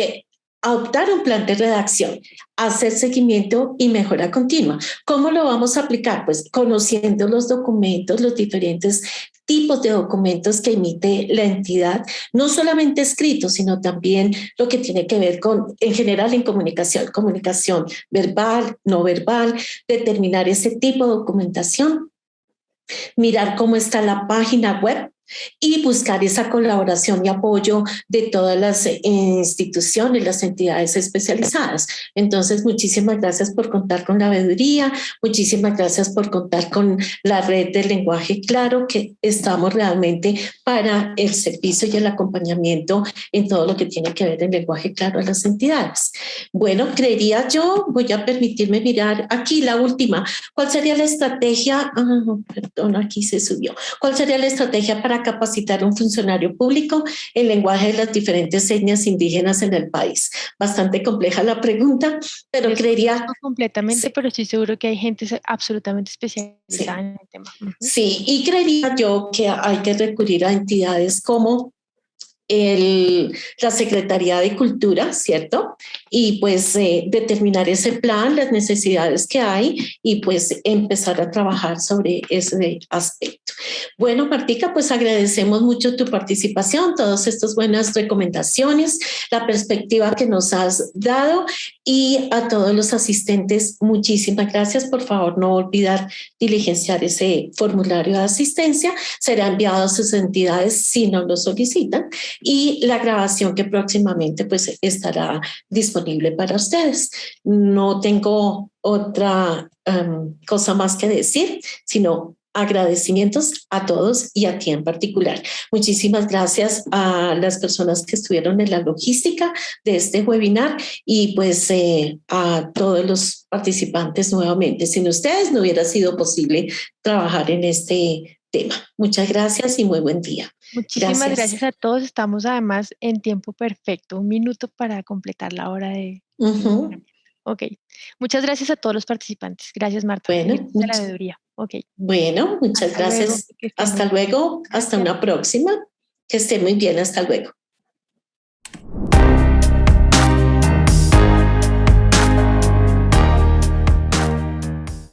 [SPEAKER 1] adoptar un plan de redacción, hacer seguimiento y mejora continua. ¿Cómo lo vamos a aplicar? Pues conociendo los documentos, los diferentes tipos de documentos que emite la entidad, no solamente escritos, sino también lo que tiene que ver con, en general, en comunicación verbal, no verbal, determinar ese tipo de documentación, mirar cómo está la página web y buscar esa colaboración y apoyo de todas las instituciones, las entidades especializadas. Entonces, muchísimas gracias por contar con la veeduría, muchísimas gracias por contar con la red del lenguaje claro, que estamos realmente para el servicio y el acompañamiento en todo lo que tiene que ver el lenguaje claro a las entidades. Bueno, creería yo, voy a permitirme mirar aquí la última. ¿Cuál sería la estrategia? Perdón, aquí se subió. ¿Cuál sería la estrategia para capacitar a un funcionario público el lenguaje de las diferentes etnias indígenas en el país? Bastante compleja la pregunta, pero creería...
[SPEAKER 3] completamente, sí. Pero estoy seguro que hay gente absolutamente especializada en el tema.
[SPEAKER 1] Sí, y creería yo que hay que recurrir a entidades como la Secretaría de Cultura, ¿cierto? Y pues determinar ese plan, las necesidades que hay y pues empezar a trabajar sobre ese aspecto. Bueno, Martica, pues agradecemos mucho tu participación, todas estas buenas recomendaciones, la perspectiva que nos has dado y a todos los asistentes, muchísimas gracias. Por favor, no olvidar diligenciar ese formulario de asistencia. Será enviado a sus entidades si no lo solicitan y la grabación que próximamente pues estará disponible para ustedes. No tengo otra cosa más que decir, sino agradecimientos a todos y a ti en particular. Muchísimas gracias a las personas que estuvieron en la logística de este webinar y pues a todos los participantes nuevamente. Sin ustedes no hubiera sido posible trabajar en este tema. Muchas gracias y muy buen día.
[SPEAKER 3] Muchísimas gracias a todos. Estamos además en tiempo perfecto, 1 minuto para completar la hora de... Ok. Muchas gracias a todos los participantes. Gracias, Marta.
[SPEAKER 1] Bueno,
[SPEAKER 3] la veeduría. Okay.
[SPEAKER 1] Bueno, muchas gracias. Hasta luego. Hasta una próxima. Que esté muy bien. Hasta luego.